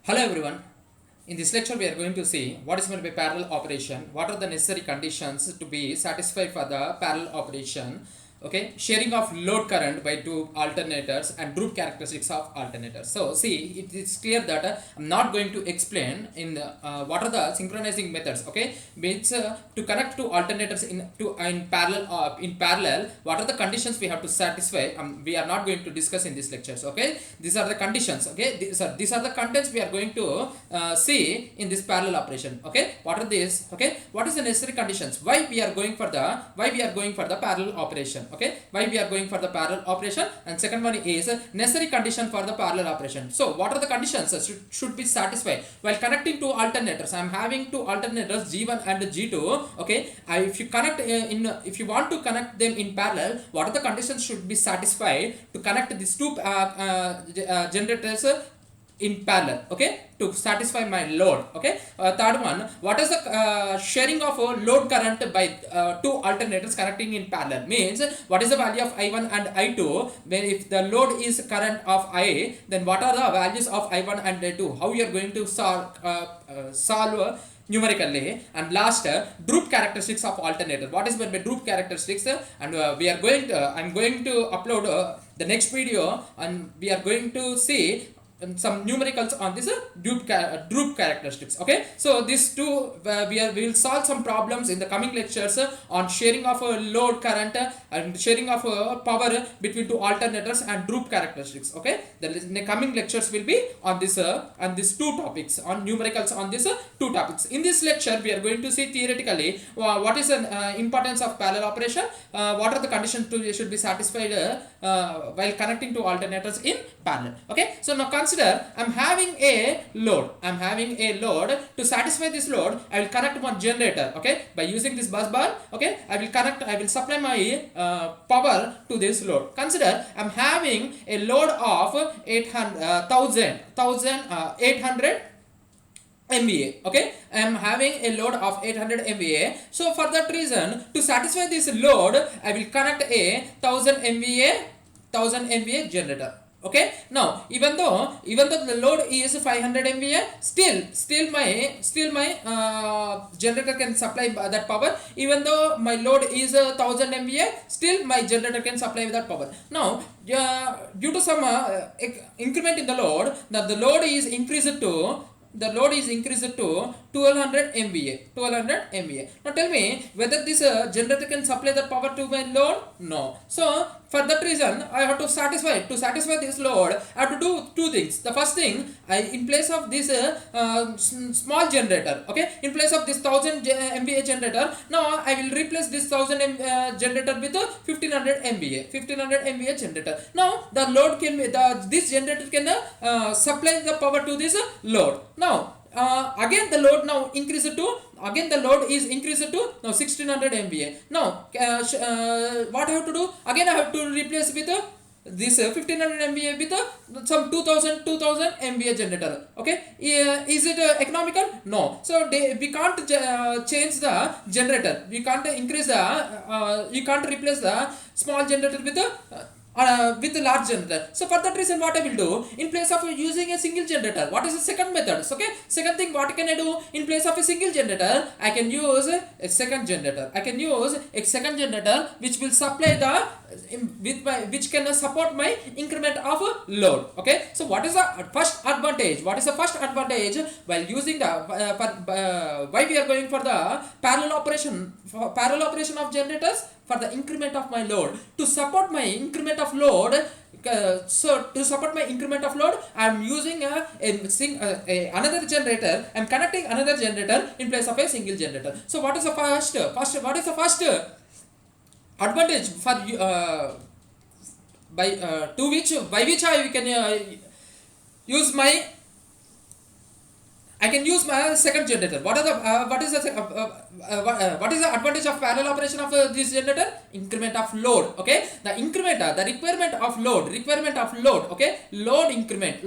Hello everyone. In this lecture we are going to see what is meant by parallel operation, what are the necessary conditions to be satisfied for the parallel operation, okay, sharing of load current by two alternators and group characteristics of alternators. So see, it is clear that I'm not going to explain in the, what are the synchronizing methods, okay, which to connect two alternators in parallel, what are the conditions we have to satisfy. We are not going to discuss in these lectures, okay. These are the conditions, okay. These are the contents we are going to see in this parallel operation, okay. What are these, okay? What is the necessary conditions, why we are going for the parallel operation, okay, why we are going for the parallel operation? And second one is necessary condition for the parallel operation. So what are the conditions should be satisfied while connecting two alternators? I am having two alternators G1 and G2, okay. If you want to connect them in parallel, what are the conditions should be satisfied to connect these two generators in parallel, okay, to satisfy my load, okay. Third one, what is the sharing of load current by two alternators connecting in parallel? Means what is the value of I1 and I2 when if the load is current of I, then what are the values of I1 and I2? How you are going to solve numerically? And last, group characteristics of alternator. What is meant by group characteristics? And I'm going to upload the next video, and we are going to see some numericals on this group characteristics, okay. So these two we will solve some problems in the coming lectures on sharing of load current and sharing of power between two alternators and group characteristics, okay. The coming lectures will be on these two topics, on numericals on these two topics. In this lecture we are going to see theoretically what is the importance of parallel operation, what are the conditions should be satisfied while connecting two alternators in parallel, okay. So now consider I'm having a load. To satisfy this load, I will connect one generator, okay, by using this bus bar, okay. I will supply my power to this load. Consider I'm having a load of 800 MVA, okay. I am having a load of 800 MVA. So for that reason, to satisfy this load, I will connect a 1000 MVA generator, okay. Now even though the load is 500 MVA, still my generator can supply that power. Even though my load is 1000 MVA, still my generator can supply that power. Now due to some increment in the load, the load is increased to 1200 MVA. Now tell me whether this generator can supply the power to my load? No. So for that reason, I have to satisfy this load. I have to do two things. The first thing, in place of this small generator, okay, in place of this 1000 MVA generator, now I will replace this 1000 generator with a 1500 MVA generator. Now the load can be this generator can supply the power to this load. Now again the load is increased to now 1600 MVA. Now what I have to do? Again I have to replace with this 1500 MVA with some 2000 MVA generator, okay. Is it economical? No. So we can't change the generator. We can't increase you can't replace the small generator with a large generator. So for that reason, what I will do, in place of using a single generator, what is the second method? Okay, second thing, what can I do? In place of a single generator, I can use a second generator. Which will supply which can support my increment of load, okay. So what is the first advantage? While using the why we are going for the parallel operation of generators? For the increment of my load, to support my increment of load. I am using another generator. I am connecting another generator in place of a single generator. So what is the first advantage for by which I can use my second generator. What is the advantage of parallel operation of this generator? Increment of load, okay. The requirement of load, okay. Load increment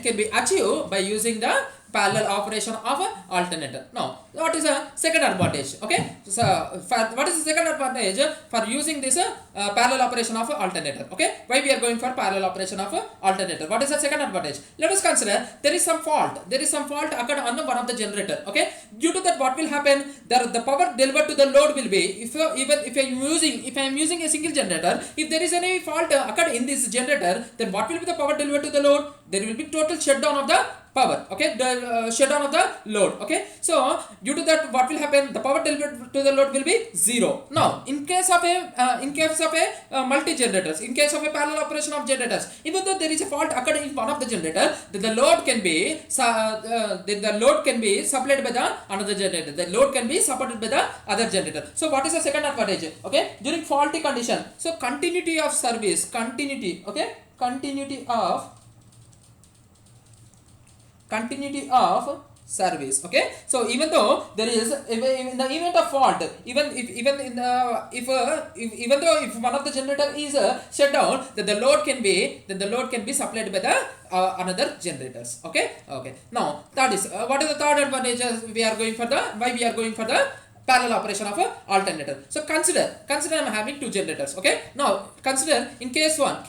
can be achieved by using the parallel operation of alternator. Now What is a second advantage? Okay, so what is the second advantage for using this parallel operation of alternator? Okay, why we are going for parallel operation of alternator? What is the second advantage? Let us consider there is some fault. There is some fault occurred on one of the generator. Okay, due to that, what will happen? The power delivered to the load will be, if I am using a single generator, if there is any fault occurred in this generator, then what will be the power delivered to the load? There will be total shutdown of the power. Okay, the shutdown of the load. Okay, so due to that, what will happen? The power delivered to the load will be zero. Now in case of a multi generators, in case of a parallel operation of generators, even though there is a fault occurred in one of the generator, then the load can be supplied by the another generator. The load can be supported by the other generator. So what is the second advantage? Okay, during faulty condition, so continuity of service, continuity. Okay, continuity of service. Okay, so even though there is, in the event of fault, even if one of the generator is shut down, then the load can be supplied by the another generators. Okay, now that is what is the third advantage? We are going for the parallel operation of a alternator. So consider I am having two generators. Okay, now consider in case one,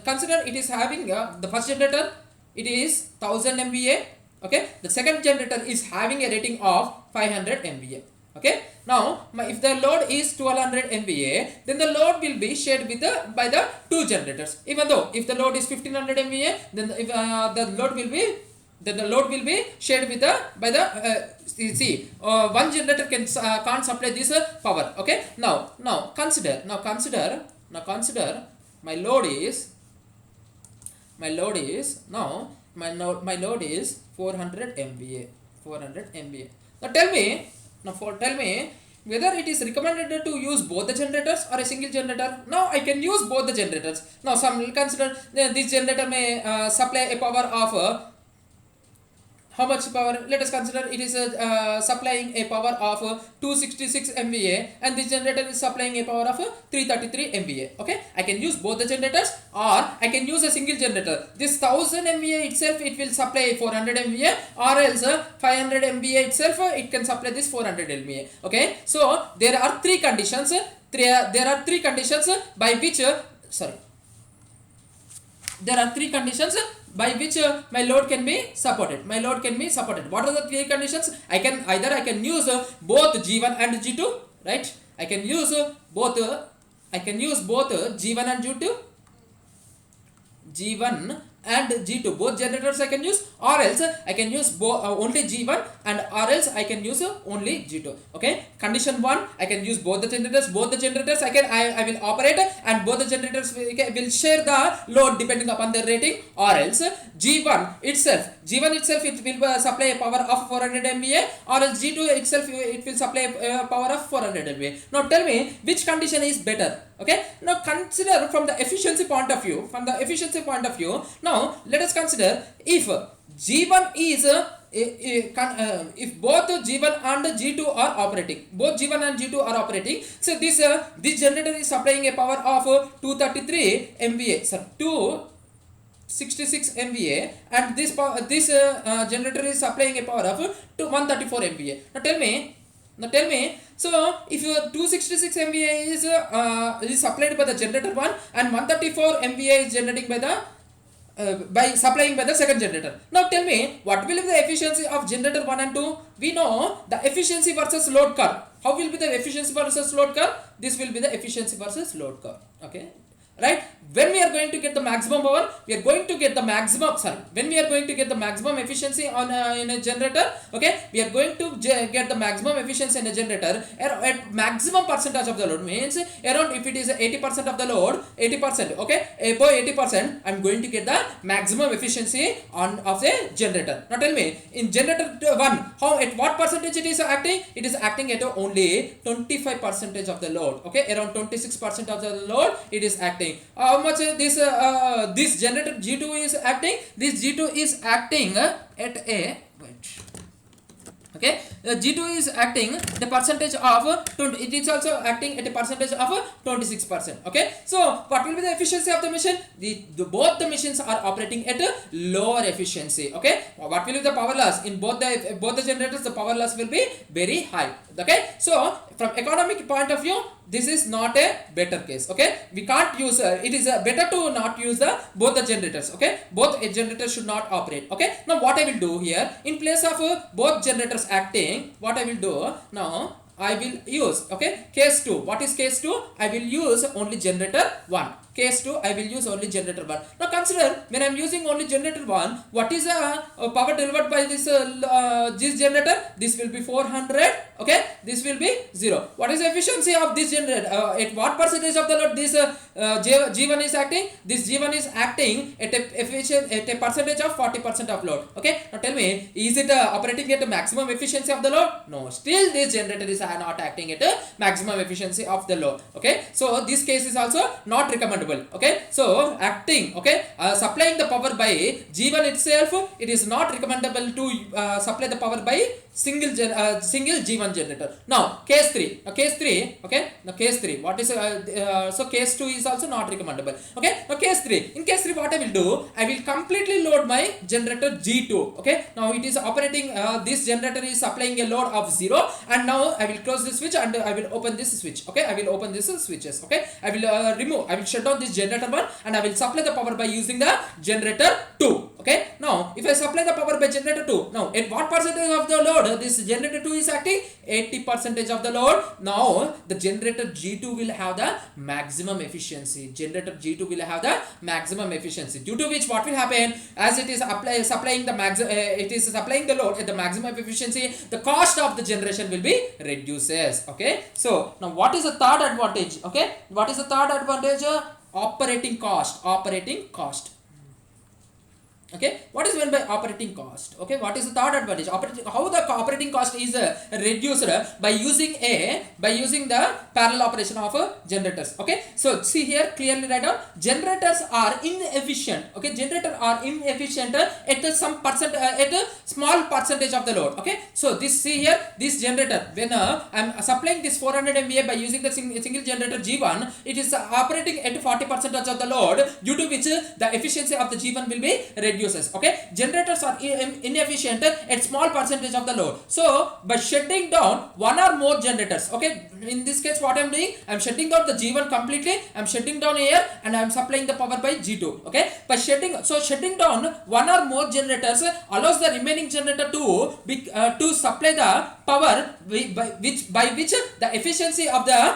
consider it is having the first generator, it is 1000 MVA. Okay, the second generator is having a rating of 500 MVA. Okay, now if the load is 1200 MVA, then the load will be shared with by the two generators. Even though if the load is 1500 MVA, then the load will be shared with by the one generator can't supply this power. Okay, now consider my load is now 400 MVA. Now tell me whether it is recommended to use both the generators or a single generator. Now I can use both the generators. Now some will consider this generator may supply a power of how much power? Let us consider it is supplying a power of 266 MVA, and this generator is supplying a power of 333 MVA. Okay, I can use both the generators, or I can use a single generator. This 1000 MVA itself, it will supply 400 MVA, or else 500 MVA itself, it can supply this 400 MVA. Okay, so there are three conditions. By which there are three conditions by which my load can be supported. What are the three conditions? I can use both G1 and G2, right? I can use both G1 and G2, both generators I can use, or else I can use only G1, and or else I can use only G2. Okay, condition 1, I can use both the generators. I will operate, and both the generators will share the load depending upon their rating, or else G1 itself it will supply a power of 400 MVA, or else G2 itself it will supply a power of 400 MVA. Now tell me which condition is better. Okay, now consider from the efficiency point of view. Now let us consider if G1 is if both G1 and G2 are operating, so this generator is supplying a power of 233 MVA, 266 MVA, and this generator is supplying a power of 134 MVA. Now tell me, so if 266 MVA is supplied by the generator 1, and 134 MVA is generating by the supplying by the second generator. Now tell me what will be the efficiency of generator 1 and 2? We know the efficiency versus load curve. How will be the efficiency versus load curve? This will be the efficiency versus load curve. Okay, right? When we are going to get the maximum power, when we are going to get the maximum efficiency on in a generator, okay, we are going to get the maximum efficiency in a generator at maximum percentage of the load. Means around, if it is 80% of the load, 80%, okay, above 80%, I am going to get the maximum efficiency of the generator. Now tell me, in generator 1, at what percentage it is acting? It is acting at only 25% of the load. Okay, around 26% of the load it is acting. How much this generator G2 is acting? This G2 is acting at a G2 is acting the percentage of 20, it is also acting at a percentage of 26%. Okay, so what will be the efficiency of the machine? Both the machines are operating at a lower efficiency. Okay, what will be the power loss in both the generators? The power loss will be very high. Okay, so from economic point of view, this is not a better case. Okay, we can't use it is better to not use the both the generators. Okay, both generators should not operate. Okay, now what I will do here, in place of both generators acting, what I will do now, I will use, okay, case 2. What is case 2? I will use only generator 1. Case 2, I will use only generator 1. Now consider, when I am using only generator 1, what is the power delivered by this generator? This will be 400. Okay, this will be 0. What is the efficiency of this generator? At what percentage of the load this G1 is acting? This G1 is acting at a percentage of 40% of load. Okay, now tell me, is it operating at a maximum efficiency of the load? No, still this generator is not acting at a maximum efficiency of the load. Okay, so this case is also not recommendable. Okay, so acting, okay, supplying the power by G1 itself, it is not recommendable to supply the power by single G1 generator. Now case 3, okay, now case 3, what is so case 2 is also not recommendable. Okay, now case 3, in case 3 what I will do, I will completely load my generator G2. Okay, now it is operating, this generator is supplying a load of 0, and now I will close this switch and I will open this switch. Okay, I will open this switches. Okay, I will shut down this generator 1 and I will supply the power by using the generator 2. Okay, now if I supply the power by generator 2, now at what percentage of the load this generator 2 is acting? 80% of the load. Now the generator G2 will have the maximum efficiency. Generator G2 will have the maximum efficiency, due to which what will happen, as it is supplying the load at the maximum efficiency, the cost of the generation will be reduces. Okay, so now what is the third advantage? Okay, what is the third advantage? Operating cost. Okay, what is meant by operating cost? Okay, what is the third advantage? How the operating cost is reduced by using the parallel operation of generators. Okay, so see here, clearly write down, generators are inefficient. Okay, generators are inefficient at some at a small percentage of the load. Okay, so this, see here, this generator, when I am supplying this 400 MVA by using the single generator G1, it is operating at 40% of the load, due to which the efficiency of the G1 will be reduces. Okay, generators are inefficient at small percentage of the load. So by shutting down one or more generators, okay, in this case what I am doing, I am shutting down the G1 completely, I am shutting down here and I am supplying the power by G2. Okay, by shutting down one or more generators allows the remaining generator to supply the power by which the efficiency of the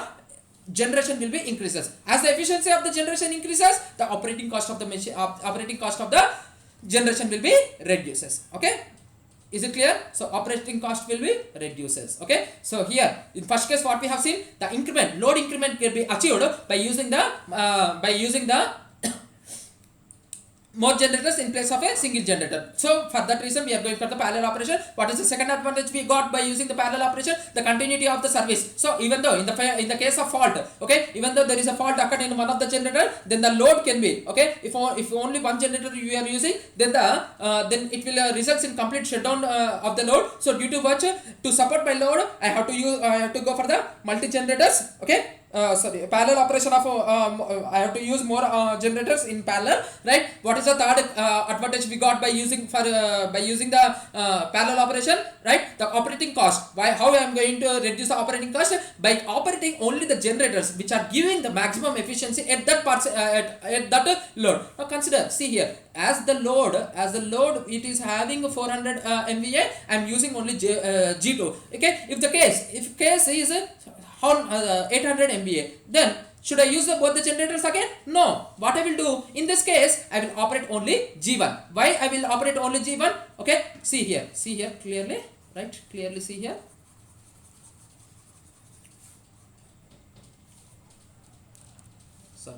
generation will be increases. As the efficiency of the generation increases, the operating cost of the generation will be reduces. Okay, is it clear? So operating cost will be reduces. Okay, so here in first case what we have seen, the load increment will be achieved by using the more generators in place of a single generator. So for that reason we are going for the parallel operation. What is the second advantage we got by using the parallel operation? The continuity of the service. So even though in the case of fault, okay, even though there is a fault occurred in one of the generator, then the load can be, okay, if only one generator you are using, then it will results in complete shutdown of the load. So due to which, to support my load, I have to go for the multi generators. Okay, parallel operation of I have to use more generators in parallel, right? What is the third advantage we got by using the parallel operation, right? The operating cost. How I am going to reduce the operating cost? By operating only the generators which are giving the maximum efficiency at that load. Now consider, see here, as the load it is having 400 MVA, I am using only G2. Okay, if case is 800 MVA, then should I use both the generators again? No. What I will do in this case, I will operate only G1. Why I will operate only G1? Okay, see here clearly, right? Clearly see here. So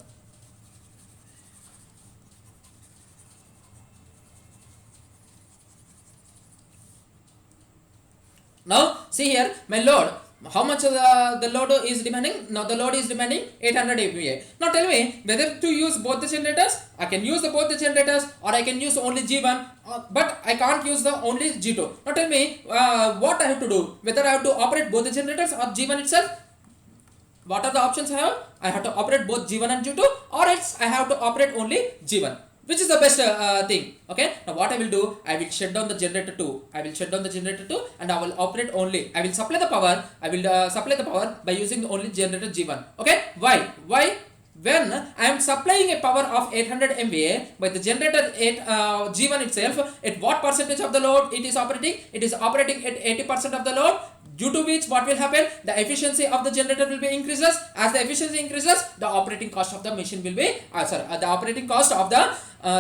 now see here, my load How much the load is demanding? Now the load is demanding 800 MVA. Now tell me whether to use both the generators. I can use both the generators, or I can use only G1, but I can't use the only G2. Now tell me what I have to do, whether I have to operate both the generators or G1 itself. What are the options I have? I have to operate both G1 and G2, or else I have to operate only G1. Which is the best thing? Okay. Now what I will do? I will shut down the generator 2. I will shut down the generator 2, and I will operate only. I will supply the power. I will supply the power by using only generator G1. Okay. Why? Why? When I am supplying a power of 800 MVA by the generator G1 itself, at what percentage of the load it is operating? It is operating at 80% of the load, due to which what will happen? The efficiency of the generator will be increases. As the efficiency increases, the operating cost of the machine will be the operating cost of the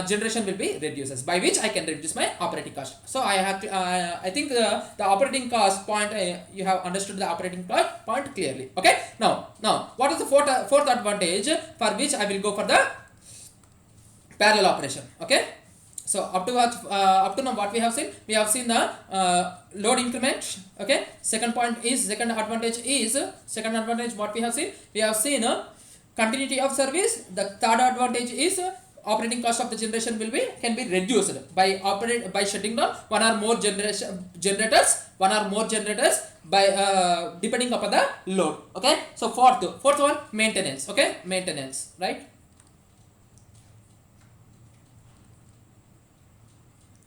generation will be reduces, by which I can reduce my operating cost. So I have to I think the operating cost point, you have understood the operating cost point clearly. Okay. Now what is the fourth advantage for which I will go for the parallel operation? Okay. So up to now what we have seen the load increment. Okay. Second advantage what we have seen continuity of service. The third advantage is operating cost of the generation can be reduced by shutting down one or more generators by depending upon the load. Okay. So fourth one, maintenance. Okay. Maintenance, right?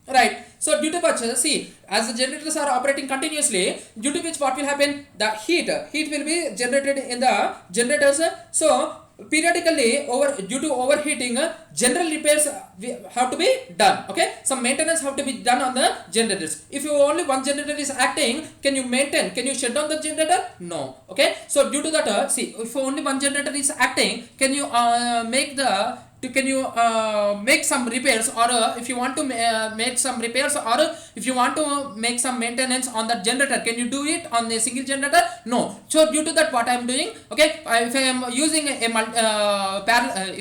Right. So due to which, see, as the generators are operating continuously, due to which what will happen? The heat will be generated in the generators. So periodically, due to overheating, general repairs have to be done. Okay. Some maintenance have to be done on the generators. If you only one generator is acting, can you shut down the generator? No. Okay. So due to that, see, if only one generator is acting, can you make some repairs, or if you want to make some repairs, or if you want to make some maintenance on that generator, can you do it on a single generator? No. So due to that, what I am doing, okay, if I am using if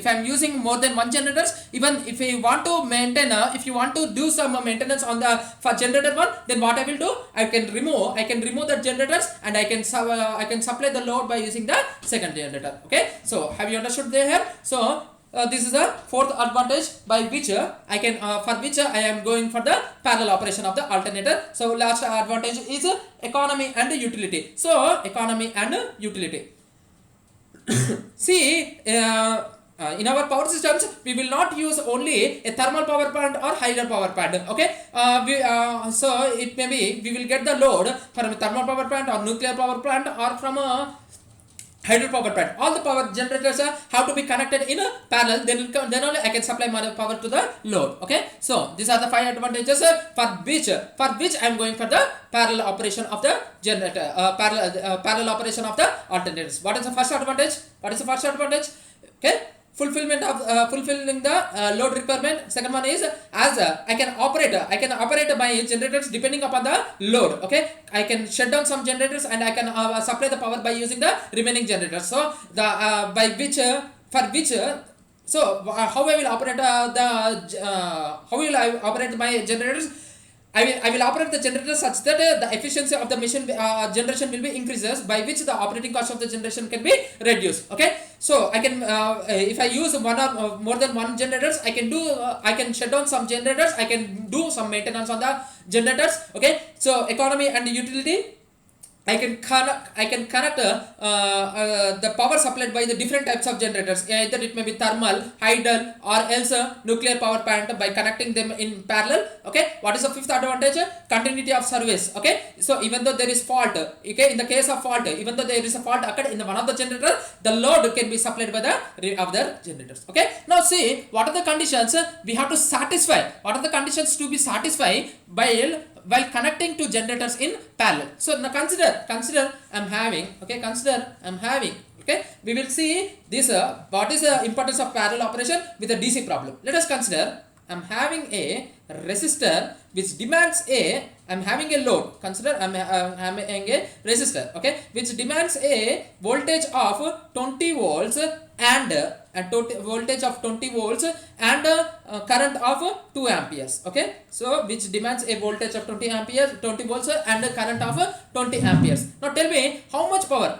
I am using more than one generators, even if you want to maintain if you want to do some maintenance on the for generator 1, then what I will do, I can remove the generators, and I can supply the load by using the second generator. Okay. So have you understood there? So this is the fourth advantage by which I am going for the parallel operation of the alternator. So last advantage is economy and utility. So economy and utility. See, in our power systems, we will not use only a thermal power plant or hydro power plant. Okay. So it may be we will get the load from a thermal power plant or nuclear power plant or from a hydro power plant. All the power generators have to be connected in a parallel. Then only I can supply my power to the load. Okay. So these are the 5 advantages for which I am going for the parallel operation of the generator. Parallel operation of the alternators. What is the first advantage? Okay. Fulfilling the load requirement. Second one is as I can operate my generators depending upon the load. Okay. I can shut down some generators, and I can supply the power by using the remaining generators. So the how I will operate how will I operate my generators? I will operate the generator such that the efficiency of the machine generation will be increases, by which the operating cost of the generation can be reduced. Okay. So I can if I use one or more than one generators, I can shut down some generators, I can do some maintenance on the generators. Okay. So economy and utility. I can connect the power supplied by the different types of generators. Either it may be thermal, hydel, or else nuclear power plant, by connecting them in parallel. Okay. What is the fifth advantage? Continuity of service. Okay. So even though there is fault, okay, in the case of fault, even though there is a fault occurred in one of the generator, the load can be supplied by the other generators. Okay. Now see, what are the conditions we have to satisfy? What are the conditions to be satisfied while connecting two generators in parallel? So now consider I'm having, okay, we will see this what is the importance of parallel operation with a DC problem. Let us consider I'm having a resistor which demands I'm having a load. Consider I'm having a resistor, okay, which demands a voltage of 20 volts and voltage of 20 volts and current of 2 amperes. Okay, so which demands a voltage of 20 amperes, 20 volts and a current of 20 amperes. Now tell me how much power,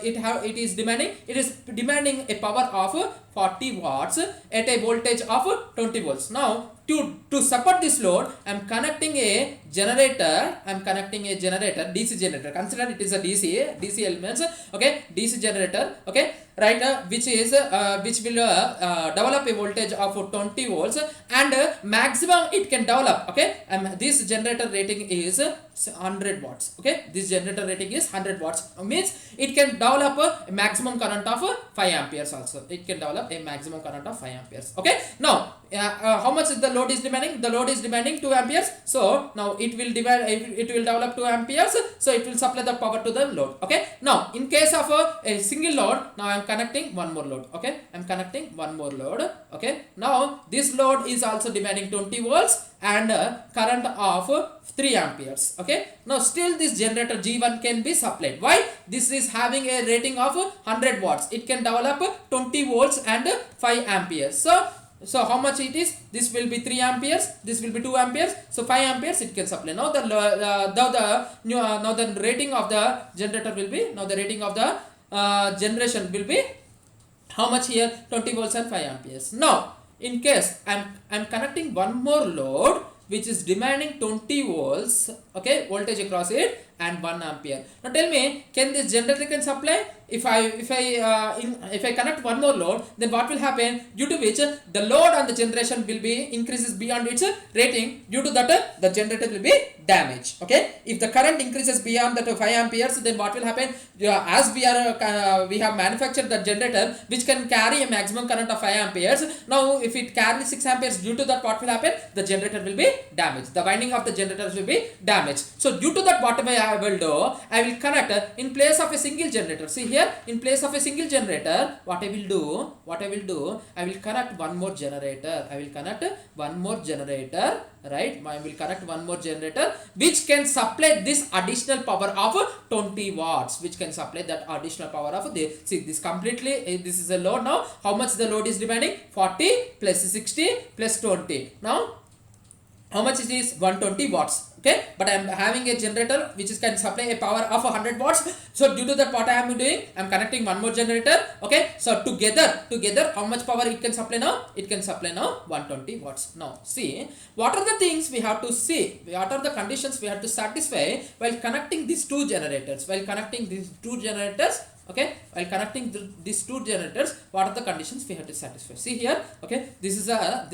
it is demanding. It is demanding a power of 40 watts at a voltage of 20 volts. Now to support this load, I am connecting a generator. DC generator. Consider it is a DC elements. Okay, DC generator. Okay, right, which will develop a voltage of 20 volts and maximum it can develop. Okay, this generator rating is 100 watts. Okay, this generator rating is 100 watts, means it can develop a maximum current of 5 amperes also. It can develop a maximum current of 5 amperes. Okay, now how much is the load is demanding? The load is demanding 2 amperes. So now it will develop 2 amperes. So it will supply the power to the load. Okay, now in case of a single load, now I am connecting one more load. Okay, I am connecting one more load. Okay, now this load is also demanding 20 volts and current of 3 amperes. Okay, now still this generator G1 can be supplied. Why? This is having a rating of 100 watts. It can develop 20 volts and 5 amperes. So how much it is? This will be 3 amperes. This will be 2 amperes. So 5 amperes it can supply. Now the rating of the generator will be, now the rating of the generation will be how much here? 20 volts and 5 amperes. Now in case I'm connecting one more load which is demanding 20 volts, okay, voltage across it and 1 ampere. Now tell me, can this generator can supply? If I connect one more load, then what will happen? Due to which the load on the generation will be increases beyond its rating. Due to that, the generator will be damaged. Okay, if the current increases beyond that 5 amperes, then what will happen? As we have manufactured the generator which can carry a maximum current of 5 amperes. Now if it carries 6 amperes, due to that what will happen? The generator will be damaged. The winding of the generators will be damaged. So due to that, whatever I will do, I will connect in place of a single generator. See here, in place of a single generator, what I will do, I will connect one more generator. Right? I will connect one more generator which can supply this additional power of 20 watts. Which can supply that additional power of the, see this completely, this is a load now. How much the load is demanding? 40 plus 60 plus 20. Now how much it is? 120 watts. Okay, but I am having a generator which is can supply a power of 100 watts. So due to that, what I am doing, I am connecting one more generator. Okay, so together how much power it can supply now? It can supply now 120 watts. Now see, what are the things we have to see, what are the conditions we have to satisfy while connecting these two generators. Okay, while connecting these two generators, what are the conditions we have to satisfy? See here, okay, this is a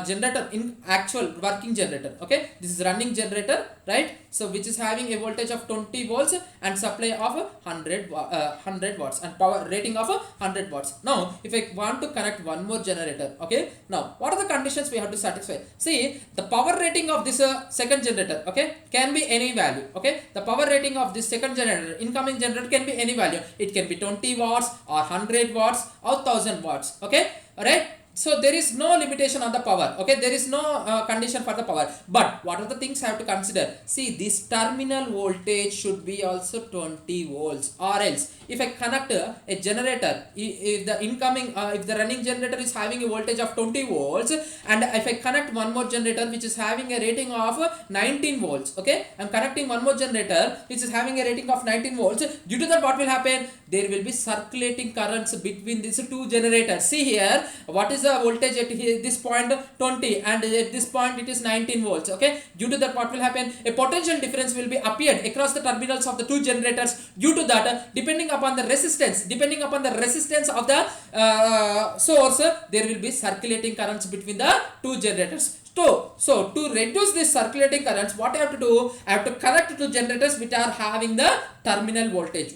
generator, in actual working generator. Okay, this is running generator, right? So which is having a voltage of 20 volts and supply of 100 watts and power rating of 100 watts. Now if I want to connect one more generator, okay, now what are the conditions we have to satisfy? See, the power rating of this second generator, okay, can be any value. Okay, the power rating of this second generator, incoming generator, can be any value. It can be 20 watts or 100 watts or 1000 watts. Okay, alright. So there is no limitation on the power. Okay, there is no condition for the power. But what are the things I have to consider? See, this terminal voltage should be also 20 volts, or else if I connect a generator, if the running generator is having a voltage of 20 volts, and if I connect one more generator which is having a rating of 19 volts, okay, I'm connecting one more generator which is having a rating of 19 volts. Due to that, what will happen? There will be circulating currents between these two generators. See here, what is the voltage at this point? 20, and at this point it is 19 volts. Okay, due to that, what will happen? A potential difference will be appeared across the terminals of the two generators. Due to that, depending upon the resistance of the source, there will be circulating currents between the two generators. So to reduce this circulating currents, what I have to do? I have to connect two generators which are having the terminal voltage,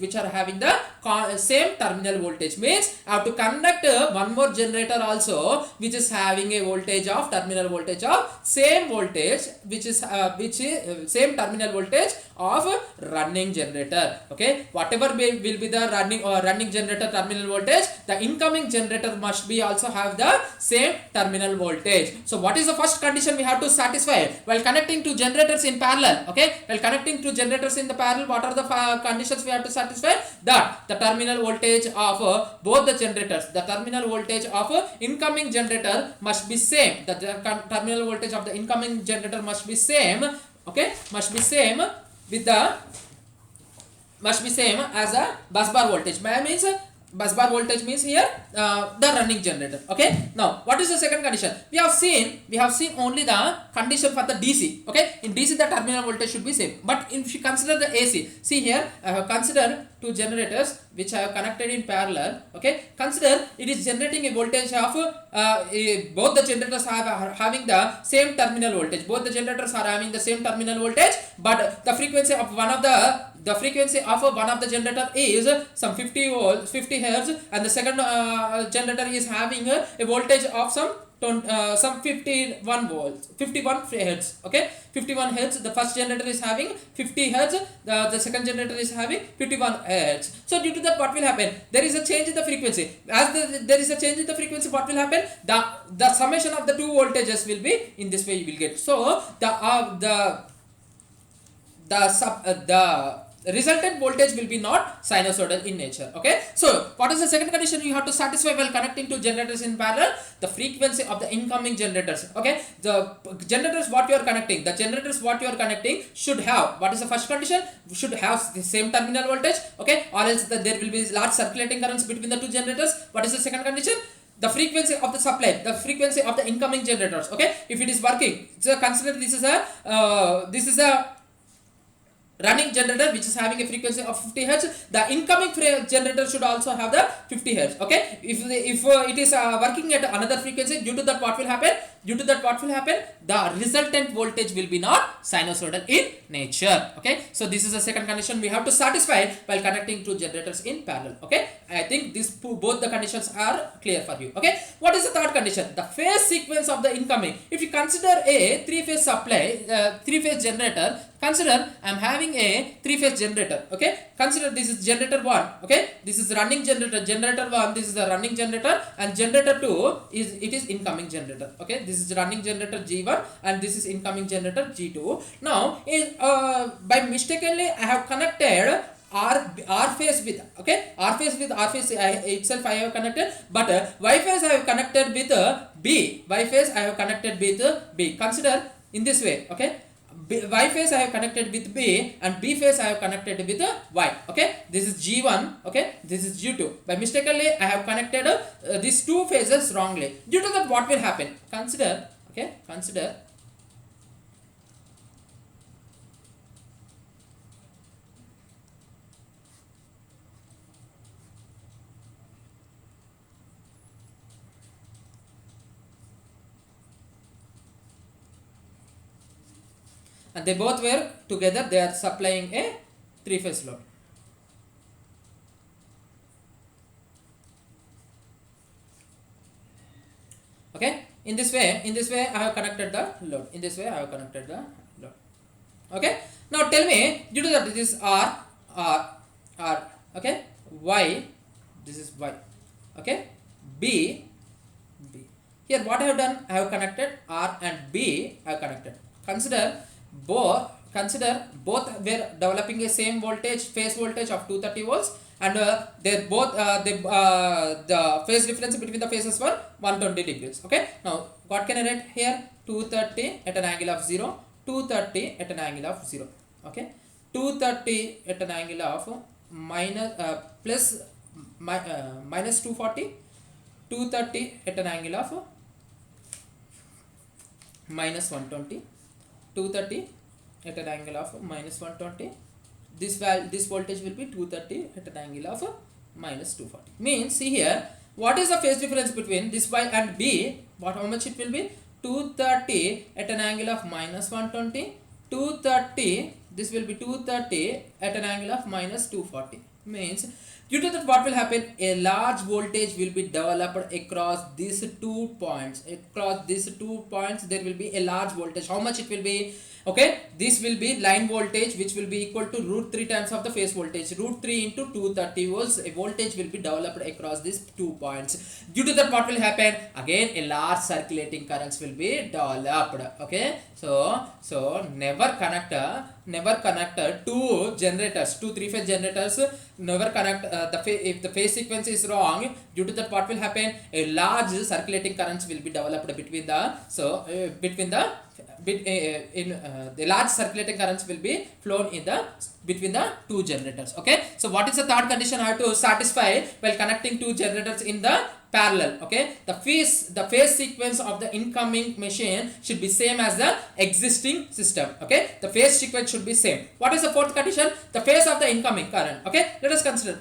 same terminal voltage. Means I have to connect one more generator also which is having a voltage of terminal voltage of same voltage, which is same terminal voltage of running generator. Okay, whatever will be the running generator terminal voltage, the incoming generator must be also have the same terminal voltage. So what is the first condition we have to satisfy while connecting to generators in parallel? Okay, while connecting to generators in the parallel, what are the conditions we have to satisfy? That the terminal voltage of both the generators, the terminal voltage of incoming generator must be same. The terminal voltage of the incoming generator must be same. Okay, must be same with the must be same as a bus bar voltage. Means bus bar voltage means here the running generator. Okay, now what is the second condition? We have seen only the condition for the DC. Okay, in DC the terminal voltage should be same, but if you consider the AC, see here I have considered two generators which I have connected in parallel. Okay, consider it is generating a voltage of both the generators are having the same terminal voltage. Both the generators are having the same terminal voltage, but the frequency of one of the generator is some 50 volts, 50 hertz, and the second generator is having a voltage of some 51 volts, 51 hertz. Okay, 51 hertz. The first generator is having 50 hertz. The second generator is having 51 hertz. So due to that, what will happen? There is a change in the frequency. As there is a change in the frequency, what will happen? The summation of the two voltages will be in this way. You will get. So the resultant voltage will be not sinusoidal in nature. Okay, so what is the second condition you have to satisfy while connecting to generators in parallel? The frequency of the incoming generators. Okay, the generators what you are connecting, should have, what is the first condition? Should have the same terminal voltage. Okay, or else there will be large circulating currents between the two generators. What is the second condition? The frequency of the supply, the frequency of the incoming generators. Okay, if it is working, so consider this is a running generator which is having a frequency of 50 hertz. The incoming generator should also have the 50 hertz. Okay, if it is working at another frequency, due to that what will happen? The resultant voltage will be not sinusoidal in nature. Okay, so this is the second condition we have to satisfy while connecting two generators in parallel. Okay, I think both the conditions are clear for you. Okay, what is the third condition? The phase sequence of the incoming. If you consider a three-phase supply, three-phase generator, consider I am having a three-phase generator. Okay, consider this is generator 1. Okay, this is running generator. Generator 1, this is the running generator, and generator 2 is incoming generator. Okay, this is running generator G1 and this is incoming generator G2. Now by mistakenly I have connected R phase with, okay, R phase itself I have connected, but Y phase I have connected with B. Y phase I have connected with B. Consider in this way. Okay, Y phase I have connected with B and B phase I have connected with Y. Okay, this is G1. Okay, this is G2. By mistakenly I have connected these two phases wrongly. Due to that, what will happen? Consider. Okay, consider. And they both were together, they are supplying a three-phase load. Okay, in this way I have connected the load. Okay, now tell me, due to that this is R. Okay, Y, this is Y. Okay, B. Here what I have done, I have connected R and B. I have connected. Consider both were developing a same voltage, phase voltage of 230 volts, and they both the phase difference between the phases were 120 degrees. Okay, now what can I write here? 230 at an angle of 0, 230 at an angle of 0. Okay, 230 at an angle of minus 240, 230 at an angle of minus 120, 230 at an angle of minus 120. This voltage will be 230 at an angle of minus 240. Means, see here, what is the phase difference between this Y and B? How much it will be? 230 at an angle of minus 120, 230, this will be 230 at an angle of minus 240. Means Due to that, what will happen? A large voltage will be developed across these 2 points. Across these 2 points, there will be a large voltage. How much it will be? Okay, this will be line voltage, which will be equal to root 3 times of the phase voltage. Root 3 into 230 volts. A voltage will be developed across these 2 points. Due to that, what will happen? Again, a large circulating currents will be developed. Okay, so never connect two generators, two three-phase generators. Never connect if the phase sequence is wrong. Due to that, what will happen? A large circulating currents will be developed between the large circulating currents will be flown in the between the two generators. Okay, so what is the third condition I have to satisfy while connecting two generators in the parallel? Okay, the phase sequence of the incoming machine should be same as the existing system. Okay, the phase sequence should be same. What is the fourth condition? The phase of the incoming current. Okay, let us consider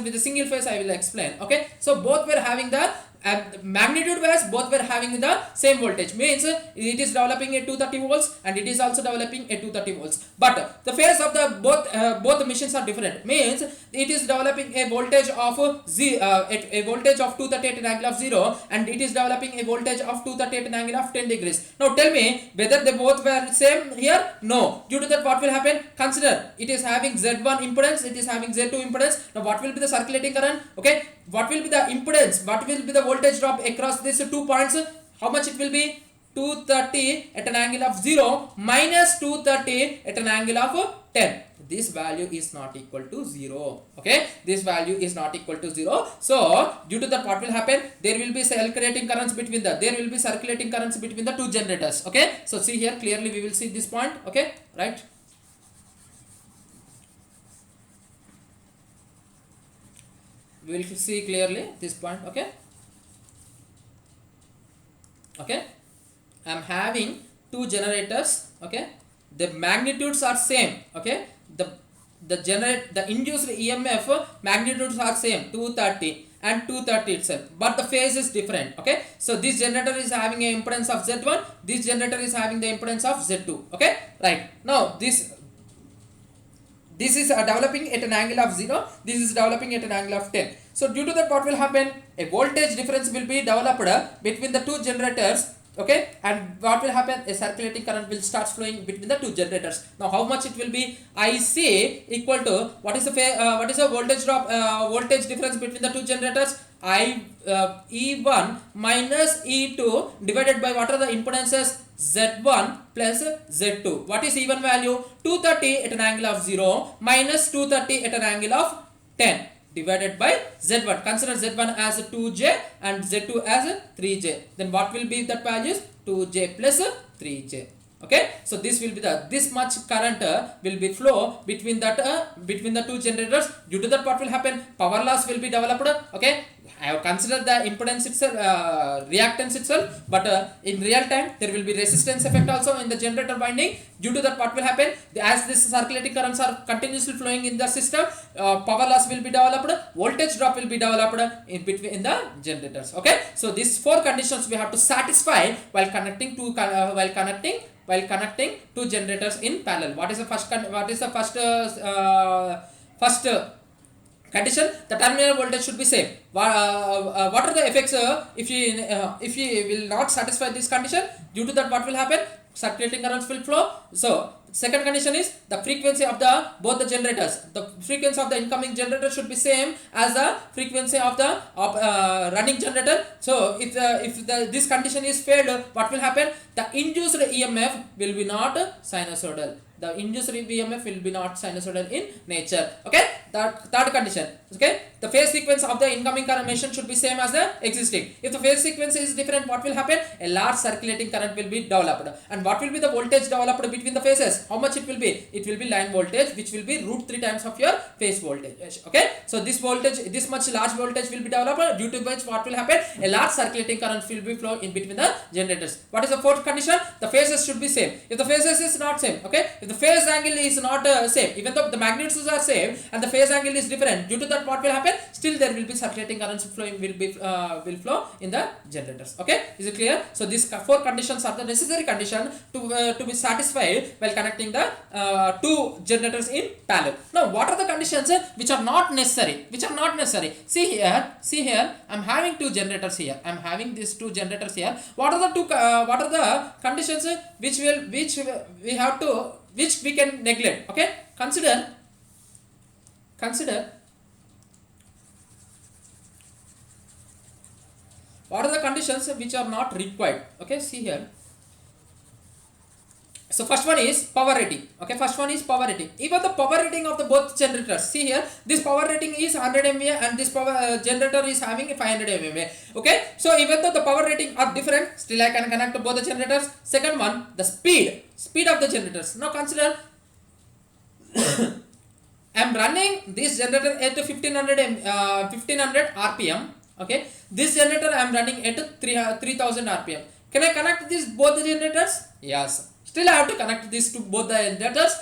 with the single phase. I will explain. Okay, so both were having the magnitude wise, both were having the same voltage, means it is developing a 230 volts and it is also developing a 230 volts, but the phase of the both the machines are different, means it is developing a voltage of a voltage of 230 at an angle of 0, and it is developing a voltage of 230 at an angle of 10 degrees. Now tell me whether they both were same here? No. Due to that, what will happen? Consider it is having Z1 impedance, it is having Z2 impedance. Now what will be the circulating current? Okay, what will be the impedance? What will be the voltage drop across these 2 points? How much it will be? 230 at an angle of 0 minus 230 at an angle of 10. This value is not equal to 0. Okay, this value is not equal to 0. So due to that, what will happen? There will be circulating currents between the two generators. Okay, so see here clearly, we will see this point. Okay, right? We will see clearly this point. Okay, I am having two generators. Okay, the magnitudes are same. Okay, the induced EMF magnitudes are same, 230 and 230 itself, but the phase is different. Okay, so this generator is having an impedance of Z1, this generator is having the impedance of Z2. Okay, right? Now this is developing at an angle of 0, this is developing at an angle of 10. So due to that, what will happen? A voltage difference will be developed between the two generators. Okay, and what will happen? A circulating current will start flowing between the two generators. Now how much it will be? IC equal to what is the voltage drop, voltage difference between the two generators? E1 minus E2 divided by what are the impedances? Z1 plus Z2. What is E1 value? 230 at an angle of 0 minus 230 at an angle of 10 divided by Z1. Consider Z1 as 2J and Z2 as 3J. Then what will be that values? 2J plus 3J. Okay, so this will be this much current will be flow between the two generators. Due to that, what will happen? Power loss will be developed. Okay, I have considered the impedance itself, reactance itself, but in real time there will be resistance effect also in the generator winding. Due to that, what will happen? As this circulating currents are continuously flowing in the system, power loss will be developed, voltage drop will be developed in between the generators. Okay, so these 4 conditions we have to satisfy while connecting two generators in parallel. What is the first condition? The terminal voltage should be same. What are the effects if you will not satisfy this condition? Due to that, what will happen? Circulating currents will flow. So second condition is the frequency of both the generators. The frequency of the incoming generator should be same as the frequency of the running generator. So if this condition is failed, what will happen? The induced EMF will be not sinusoidal. The induced EMF will be not sinusoidal in nature. Okay, third condition. Okay, the phase sequence of the incoming current machine should be same as the existing. If the phase sequence is different, what will happen? A large circulating current will be developed. And what will be the voltage developed between the phases? How much it will be? It will be line voltage, which will be root 3 times of your phase voltage. Okay, so this much large voltage will be developed, due to which what will happen? A large circulating current will be flow in between the generators. What is the fourth condition? The phases should be same. If the phases is not same, okay, if the phase angle is not same, even though the magnitudes are same and the phase angle is different, due to that what will happen, still there will be circulating currents flowing will flow in the generators. Okay, is it clear? So these four conditions are the necessary condition to be satisfied while connecting the two generators in parallel. Now what are the conditions which are not necessary? See here, I'm having two generators here. I'm having these two generators here. What are the conditions which we can neglect? Okay, consider what are the conditions which are not required. Okay, see here. So first one is power rating. Okay, even the power rating of the both generators, see here, this power rating is 100 MVA and this power generator is having 500 MVA. Okay, so even though the power rating are different, still I can connect to both the generators. Second one, the speed of the generators. Now consider I am running this generator at 1500 RPM. Okay, this generator I am running at 3000 RPM. Can I connect these both the generators? Yes. Still I have to connect these to both the generators.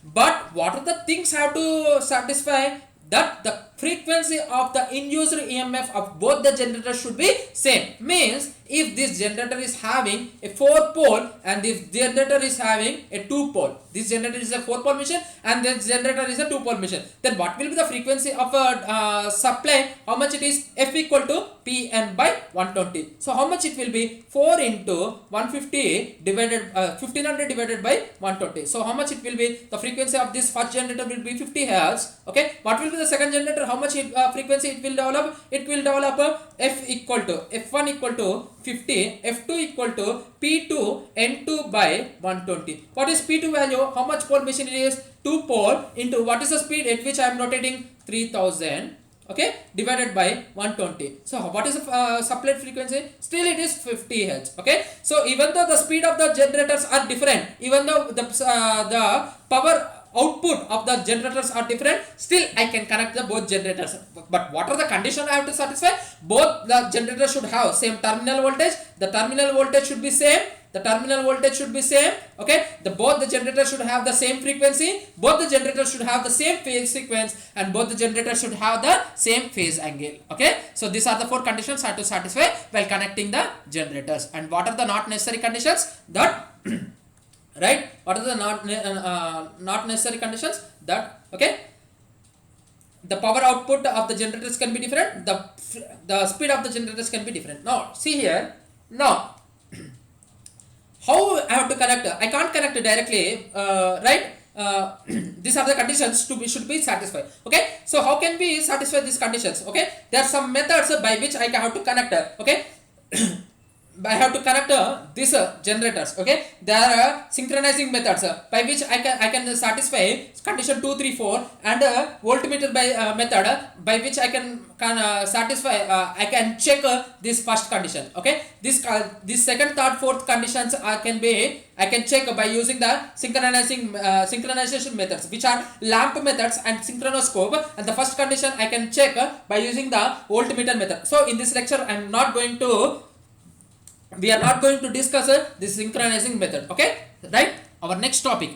But what are the things I have to satisfy? That the frequency of the induced EMF of both the generators should be same. Means if this generator is having a 4-pole and this generator is having a 2-pole, this generator is a 4-pole machine and this generator is a 2-pole machine, then what will be the frequency of a supply? How much it is? F equal to Pn by 120. So how much it will be? 4 into 150 divided 1500 divided by 120. So how much it will be? The frequency of this first generator will be 50 Hz. Okay, what will be the second generator? How much frequency it will develop? It will develop F equal to F1 equal to 50, F2 equal to P2 N2 by 120. What is P2 value? How much pole machine it is? 2 pole into what is the speed at which I am rotating? 3000. Okay, divided by 120. So what is the supplied frequency? Still it is 50 Hz. Okay, so even though the speed of the generators are different, even though the power output of the generators are different, still I can connect the both generators. But what are the conditions I have to satisfy? Both the generators should have same terminal voltage. The terminal voltage should be same. Okay, both the generators should have the same frequency. Both the generators should have the same phase sequence, and both the generators should have the same phase angle. Okay, so these are the four conditions I have to satisfy while connecting the generators. And what are the not necessary conditions? That right? What are the not necessary conditions? That okay, the power output of the generators can be different. The speed of the generators can be different. Now see here. Now how I have to connect? I can't connect directly, right? These are the conditions should be satisfied. Okay, so how can we satisfy these conditions? Okay, there are some methods by which I have to connect. Okay. I have to connect these generators. Okay, there are synchronizing methods by which I can satisfy condition 2, 3, 4, and voltmeter by method by which I can satisfy. I can check this first condition. Okay, this second, third, fourth conditions I can check by using the synchronization methods, which are lamp methods and synchronoscope. And the first condition I can check by using the voltmeter method. So in this lecture we are not going to discuss this synchronizing method. Okay, right? Our next topic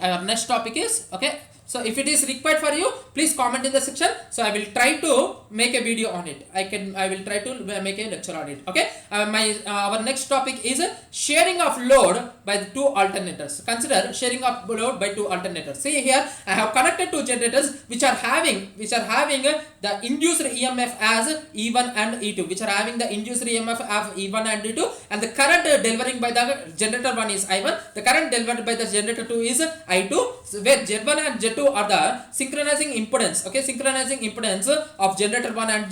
is okay. So if it is required for you, please comment in the section. So I will try to make a video on it. I will try to make a lecture on it. Okay. Our next topic is sharing of load by the two alternators. Consider sharing of load by two alternators. See here, I have connected two generators which are having the induced EMF as E1 and E2, which are having the induced EMF of E1 and E2, and the current delivering by the generator 1 is I1. The current delivered by the generator 2 is I2. So where Z1 and Z2 are the synchronizing impedance. Okay, synchronizing impedance of generator 1 and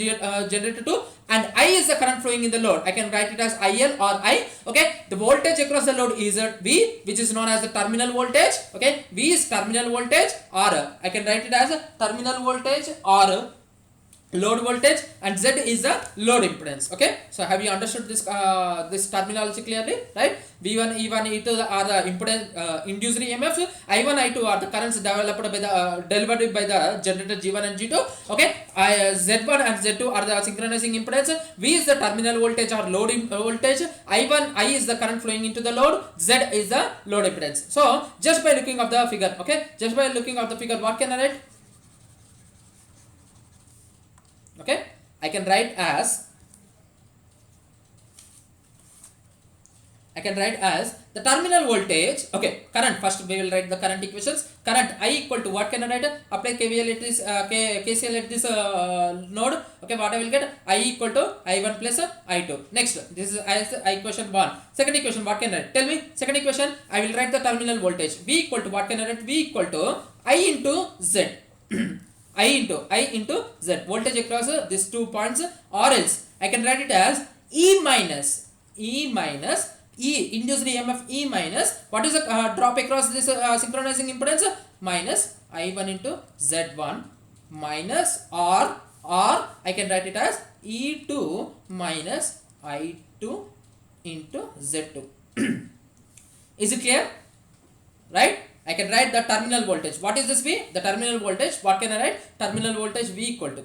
generator 2, and I is the current flowing in the load. I can write it as IL or I. Okay, the voltage across the load is V, which is known as the terminal voltage. Okay, V is terminal voltage, or I can write it as terminal voltage or load voltage and Z is the load impedance. Okay, so have you understood this this terminology clearly, right? V1 E1 E2 are the impedance induced EMFs. I1 I2 are the currents developed by the delivered by the generator G1 and G2. Okay, Z1 and Z2 are the synchronizing impedance. V is the terminal voltage or load voltage. I is the current flowing into the load. Z is the load impedance. So just by looking of the figure, okay, just by looking of the figure, what can I write? Okay, I can write as the terminal voltage. Okay, current, first we will write the current equations. Current I equal to, what can I write? Apply KVL at this KCL at this node. Okay, what I will get? I equal to I1 plus I2. Next, this is equation 1. Second equation, what can I write? Tell me. Second equation, I will write the terminal voltage. V equal to, what can I write? V equal to I into Z. I into Z, voltage across these 2 points, or else I can write it as E minus E induced EMF E minus, what is the drop across this synchronizing impedance? Minus I1 into Z1 minus, or I can write it as E2 minus I2 into Z2. Is it clear? Right? I can write the terminal voltage. What is this V? The terminal voltage. What can I write? Terminal voltage V equal to,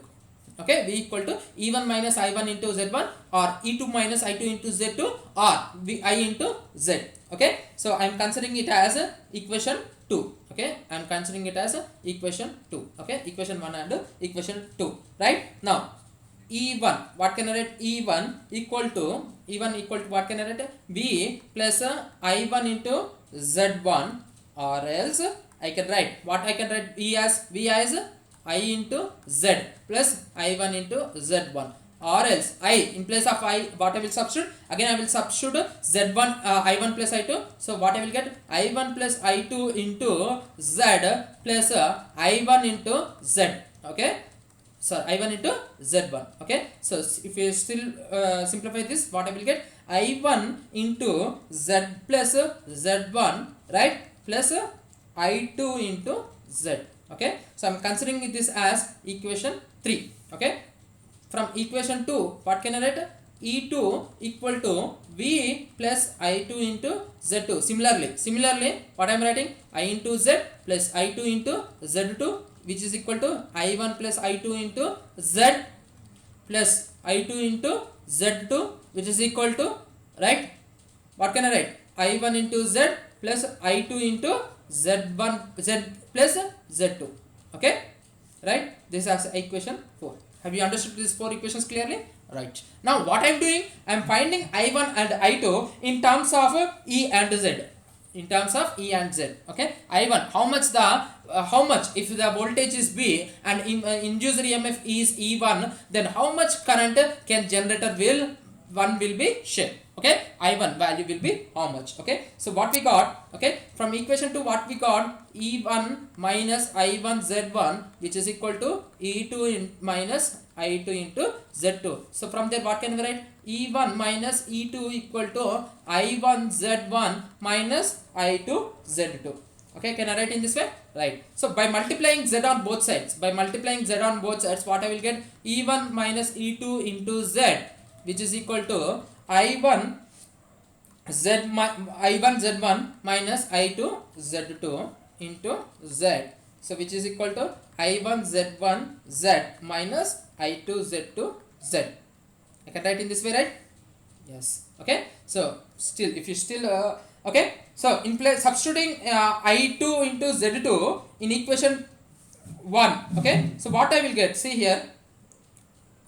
okay, V equal to E1 minus I1 into Z1, or E2 minus I2 into Z2, or I into Z. Okay, so I am considering it as equation 2. Okay, I am considering it as equation 2. Okay, equation 1 and equation 2. Right? Now E1, what can I write? E1 equal to what can I write? V plus I1 into Z1, or else I can write, what I can write? V as I into Z plus I1 into Z1, or else I, in place of I, what I will substitute? Again I will substitute Z1 I1 plus I2. So what I will get? I1 plus I2 into Z plus I1 into Z. Okay, so I1 into Z1. Okay, so if you still simplify this, what I will get? I1 into Z plus Z1, right, plus I2 into Z. Okay, so I'm considering this as equation 3. Okay, from equation 2, what can I write? E2 equal to V plus I2 into Z2. Similarly, what I am writing? I into Z plus I2 into Z2, which is equal to I1 plus I2 into Z plus I2 into Z2, which is equal to, right, what can I write? I1 into Z plus I2 into Z plus Z2. Okay, right? This is equation 4. Have you understood these 4 equations clearly? Right. Now what I am doing? I am finding I1 and I2 in terms of E and Z. In terms of E and Z. Okay. I1, how much if the voltage is B and induced EMF is E1, then how much current can generator will be shed. Okay, I1 value will be how much. Okay, so what we got, okay, from equation 2, what we got? E1 minus I1 Z1, which is equal to E2 minus I2 into Z2. So from there, what can we write? E1 minus E2 equal to I1 Z1 minus I2 Z2. Okay, can I write in this way? Right. So by multiplying Z on both sides, what I will get? E1 minus E2 into Z, which is equal to I1 Z1 minus I2 Z2 into Z. So which is equal to I1 Z1 Z minus I2 Z2 Z. I can write in this way, right? Yes. Okay. So still, if you still okay. So in place substituting I2 into Z2 in equation 1. Okay. So what I will get? See here.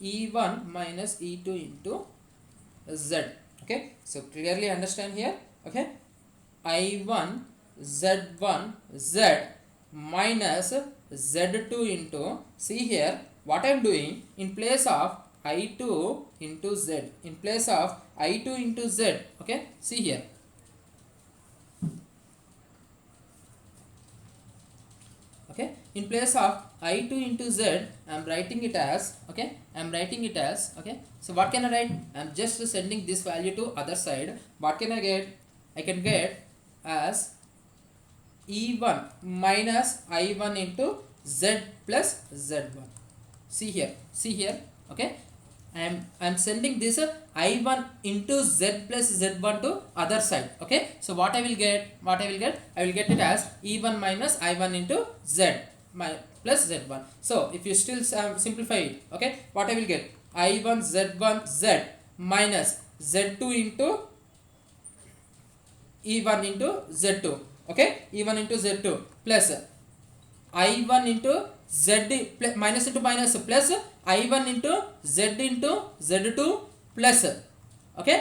E1 minus E2 into Z. Okay, so clearly understand here. Okay, I1 Z1 Z minus Z2 into, see here what I am doing, in place of I2 into Z, okay, see here, okay, in place of I2 into Z, I am writing it as, okay, okay, so what can I write? I am just sending this value to other side. What can I get? I can get as E1 minus I1 into Z plus Z1. see here, okay. I am sending this I1 into z plus z1 to other side, okay. So what I will get, I will get it as E1 minus I1 into z plus z1. So if you still simplify it, okay, what I will get, I1 z1 z minus z2 into E1 into z2, okay, E1 into z2 plus I1 into z minus into minus plus I1 into z into z2 plus, okay,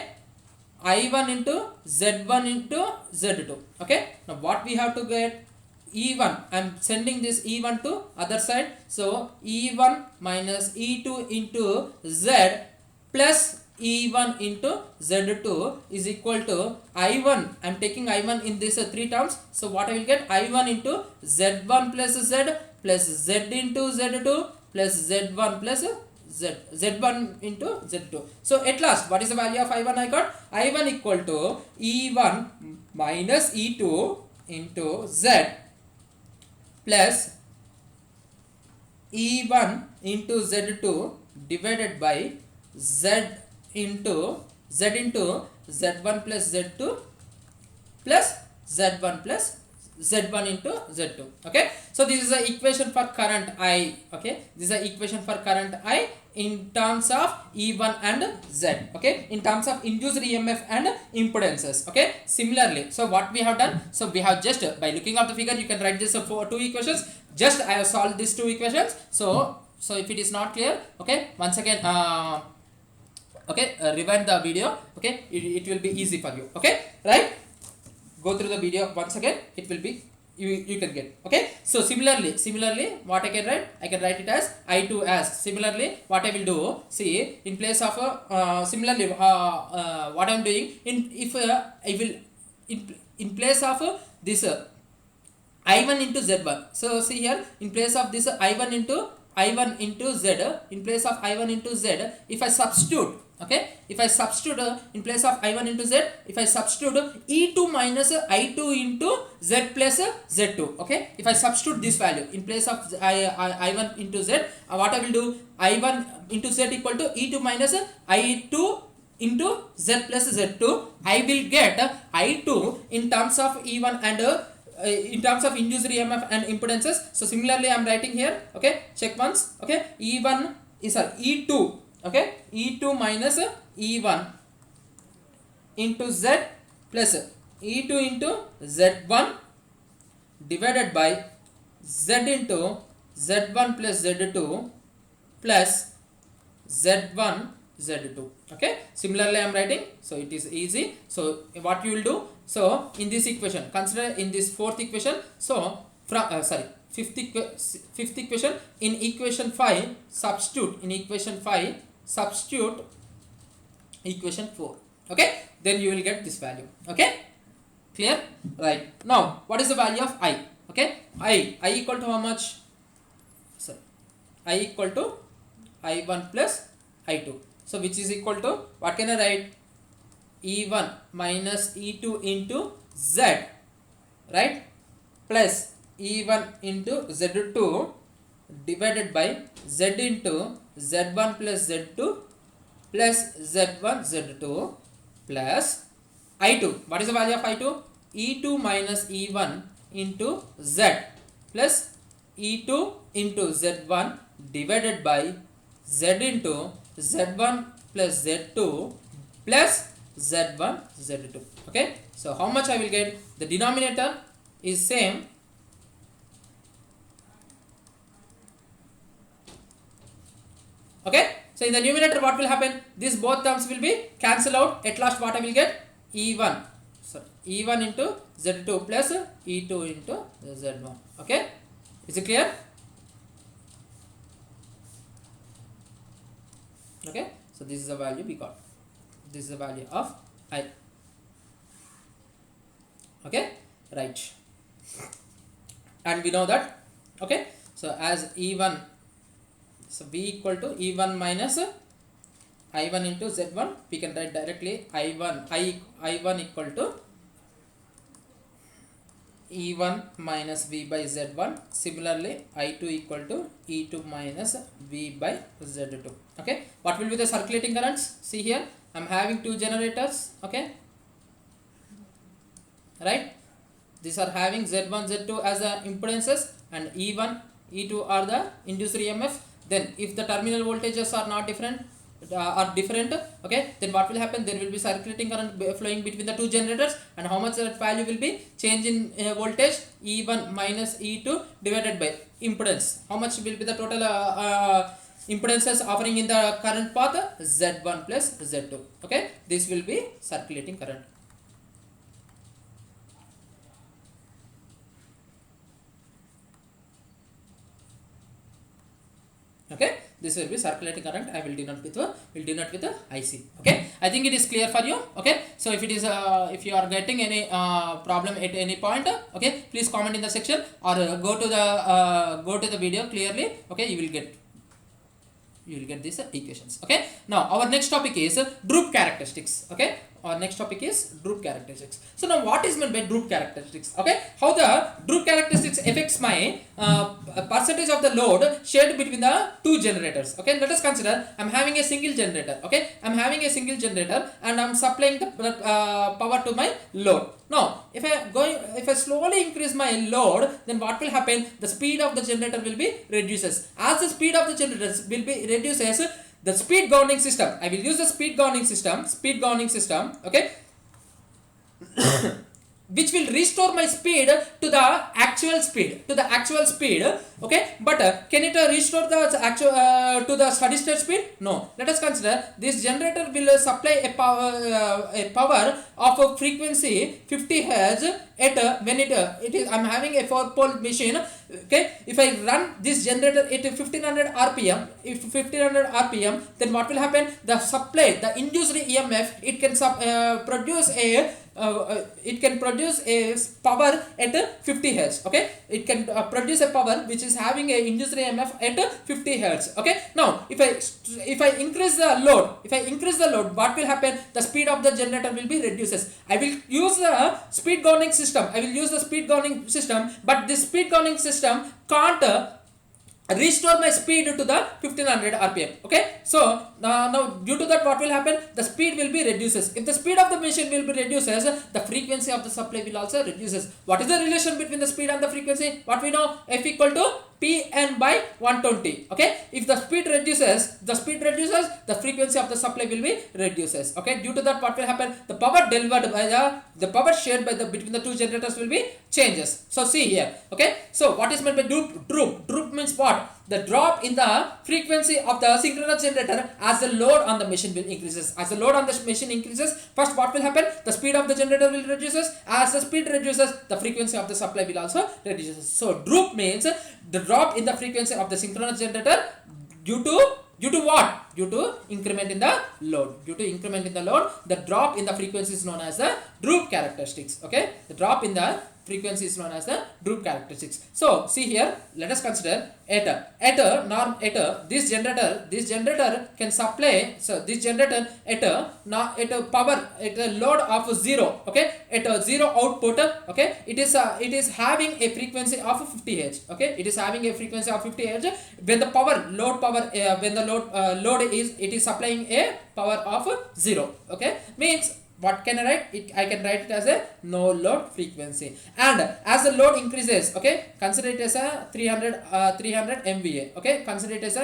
I1 into z1 into z2, okay. Now what we have to get, E1, I am sending this E1 to other side, so E1 minus E2 into z plus E1 into Z2 is equal to I1. I am taking I1 in this three terms. So what I will get, I1 into Z1 plus Z plus Z into Z2 plus Z1 plus Z1 into Z2. So at last, what is the value of I1 I got? I1 equal to E1 minus E2 into Z plus E1 into Z2 divided by Z into Z1 plus Z2 plus Z1 plus Z1 into Z2, okay. So this is the equation for current I, okay. This is the equation for current I in terms of E1 and Z, okay, in terms of induced EMF and impedances, okay. Similarly, so what we have done, so we have just by looking at the figure you can write this for two equations. Just I have solved these two equations. So if it is not clear, okay, once again okay, rewind the video, okay, it will be easy for you, okay, right. Go through the video once again, it will be, you can get, okay. So similarly what I can write it as I2 as, similarly what I will do, see, in place of similarly what I am doing, I will in place of this I1 into Z1. So see here, in place of this I1 into Z, in place of I1 into Z, if I substitute, okay, if I substitute in place of I1 into Z, if I substitute E2 minus I2 into Z plus Z2, okay, if I substitute this value in place of I1 into Z, what I will do, I1 into Z equal to E2 minus I2 into Z plus Z2, I will get I2 in terms of E1 and in terms of induced EMF and impedances. So similarly I am writing here, okay, check once, okay, E1 is E2, okay, E2 minus E1 into Z plus E2 into Z1 divided by Z into Z1 plus Z2 plus Z1 Z2, okay. Similarly I am writing, so it is easy. So what you will do, so in this equation, consider in this fourth equation, so from fifth equation, in equation 5 substitute, in equation 5 substitute equation 4, okay, then you will get this value, okay, clear, right. Now what is the value of I, okay, I equal to how much, sorry, I equal to I1 plus I2, so which is equal to, what can I write, E1 minus E2 into Z, right, plus E1 into Z2 divided by Z into Z1 plus Z2 plus Z1 Z2 plus I2. What is the value of I2? E2 minus E1 into Z plus E2 into Z1 divided by Z into Z1 plus Z2 plus Z1 Z2, okay. So how much I will get, the denominator is same, okay. So in the numerator what will happen, these both terms will be cancelled out. At last what I will get, E1 into Z2 plus E2 into Z1, okay. Is it clear? Okay, so this is the value we got, this is the value of I, okay, right. And we know that, okay, so as E1, so V equal to E1 minus I1 into Z1, we can write directly I1 equal to E1 minus V by Z1. Similarly, I2 equal to E2 minus V by Z2. Okay, what will be the circulating currents? See here, I'm having two generators. Okay, right, these are having Z1 Z2 as the impedances, and E1 E2 are the induced EMF. Then if the terminal voltages are not different, okay, then what will happen? There will be circulating current flowing between the two generators, and how much that value will be? Change in voltage, E1 minus E2 divided by impedance. How much will be the total impedances offering in the current path? Z1 plus Z2. Okay, this will be circulating current. Okay, this will be circulating current. I will denote with the IC. Okay, I think it is clear for you. Okay, so if it is if you are getting any problem at any point, okay, please comment in the section, or go to the video clearly. Okay, you will get these equations. Okay, now our next topic is droop characteristics. Okay, our next topic is droop characteristics. So now what is meant by droop characteristics? Okay, how the droop characteristics affects my percentage of the load shared between the two generators. Okay, let us consider I'm having a single generator. Okay, I'm having a single generator and I'm supplying the power to my load. Now if I slowly increase my load, then what will happen? The speed of the generator will be reduces. As the speed of the generator will be reduces, the speed governing system, I will use the speed governing system, okay, which will restore my speed to the actual speed, okay, but can it restore the actual to the steady state speed? No. Let us consider this generator will supply a power of a frequency 50 hertz at when it is I'm having a 4-pole machine. Okay, if I run this generator at 1500 rpm, then what will happen? The supply, the induced EMF, it can produce a power at 50 hertz. Okay, it can produce a power which is having a induced EMF at 50 hertz. Okay, now if I increase the load, what will happen? The speed of the generator will be reduces. I will use the speed governing system, but this speed governing system can't restore my speed to the 1500 rpm. Okay, so now due to that, what will happen? The speed will be reduces. If the speed of the machine will be reduces, the frequency of the supply will also reduces. What is the relation between the speed and the frequency? What we know? F equal to Pn by 120. Okay, if the speed reduces, the frequency of the supply will be reduces. Okay, due to that, what will happen? The power delivered by the power shared by the between the two generators will be changes. So see here. Okay, so what is meant by droop means what? The drop in the frequency of the synchronous generator as the load on the machine will increases. As the load on the machine increases, first what will happen? The speed of the generator will reduces. As the speed reduces, the frequency of the supply will also reduces. So droop means the drop in the frequency of the synchronous generator due to what? Due to increment in the load. The drop in the frequency is known as the droop characteristics. Okay, the drop in the frequency is known as the droop characteristics. So see here, let us consider this generator can supply. So this generator at a power at a load of 0. Okay, at a 0 output. Okay, it is having a frequency of 50 hertz. Okay, it is having a frequency of 50 hertz. When the load is supplying a power of 0. Okay, means what can I write? I can write it as a no load frequency. And as the load increases, okay, consider it as a 300 MVA. Okay, consider it as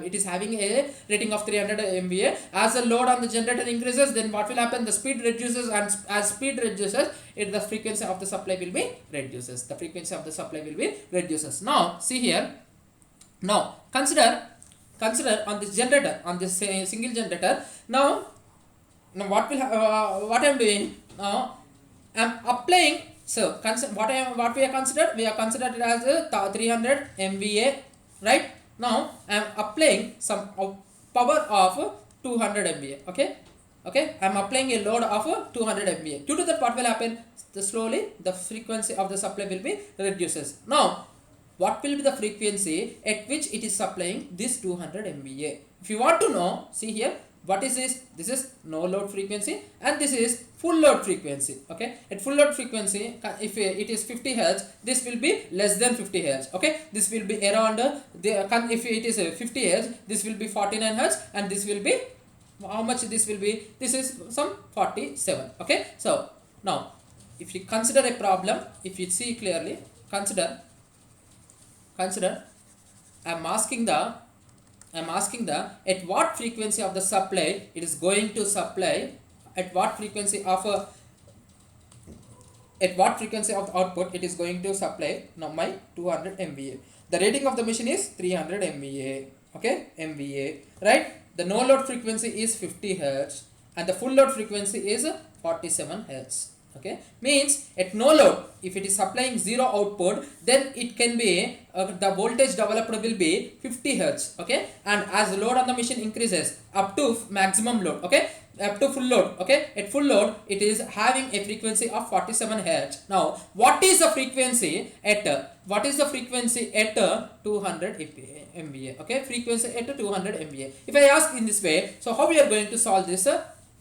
it is having a rating of 300 MVA. As the load on the generator increases, then what will happen? The speed reduces, and as speed reduces, the frequency of the supply will be reduces. Now see here. Now consider on this generator, on this single generator. Now what I'm doing now, I'm applying. So what we are considered? We are considered it as a 300 MVA, right? Now I'm applying some power of 200 MVA. Okay, I'm applying a load of 200 MVA. Due to that, what will happen? Slowly the frequency of the supply will be reduces. Now what will be the frequency at which it is supplying this 200 MVA? If you want to know, see here, what is this? This is no load frequency, and this is full load frequency. Okay, at full load frequency, if it is 50 hertz, this will be less than 50 hertz. Okay, this will be around if it is 50 hertz, this will be 49 hertz, and this will be how much? This will be, this is some 47. Okay, so now if you consider a problem, if you see clearly, consider I'm asking the at what frequency of the supply it is going to supply, at what frequency of the output it is going to supply now my 200 MVA. The rating of the machine is 300 MVA. Okay, MVA, right? The no load frequency is 50 hertz and the full load frequency is 47 hertz. Okay, means at no load, if it is supplying zero output, then it can be the voltage developed will be 50 hertz. Okay, and as the load on the machine increases up to maximum load, okay, up to full load, okay, at full load it is having a frequency of 47 hertz. Now what is the frequency at 200 MVA? Okay, frequency at 200 MVA. If I ask in this way, so how we are going to solve this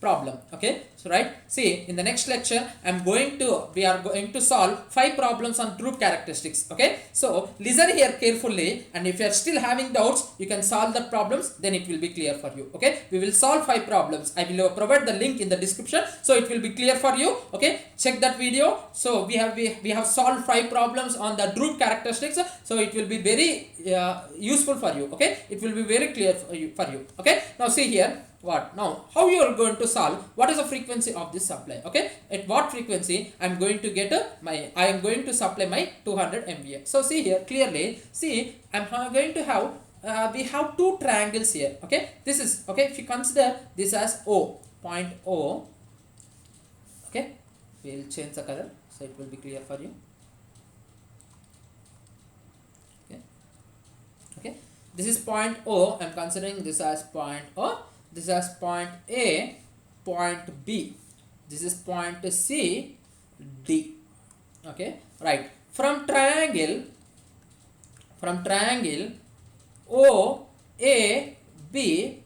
problem? Okay, so right, see, in the next lecture we are going to solve 5 problems on group characteristics. Okay, so listen here carefully, and if you are still having doubts, you can solve the problems, then it will be clear for you. Okay, we will solve 5 problems. I will provide the link in the description, so it will be clear for you. Okay, check that video. So we have solved 5 problems on the group characteristics, so it will be very useful for you. Okay, it will be very clear for you. Okay, now see here, what now, how you are going to solve, what is the frequency of this supply? Okay, at what frequency I am going to get I am going to supply my 200 MVA. So see here clearly, see, I'm going to have we have 2 triangles here. Okay, this is, okay, if you consider this as O, point O. Okay, we will change the color so it will be clear for you. Okay, this is point O. I'm considering this as point O. This is point A, point B. This is point C, D. Okay, right. From triangle O, A, B,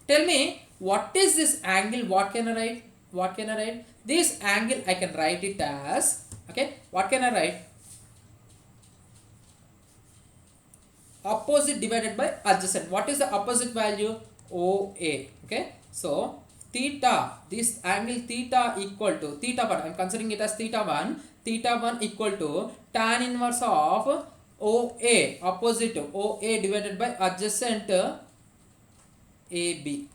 tell me what is this angle? What can I write? This angle I can write it as, okay, what can I write? Opposite divided by adjacent. What is the opposite value? OA. Okay, so theta, this angle theta equal to theta 1, I am considering it as theta 1 equal to tan inverse of OA, opposite OA divided by adjacent AB.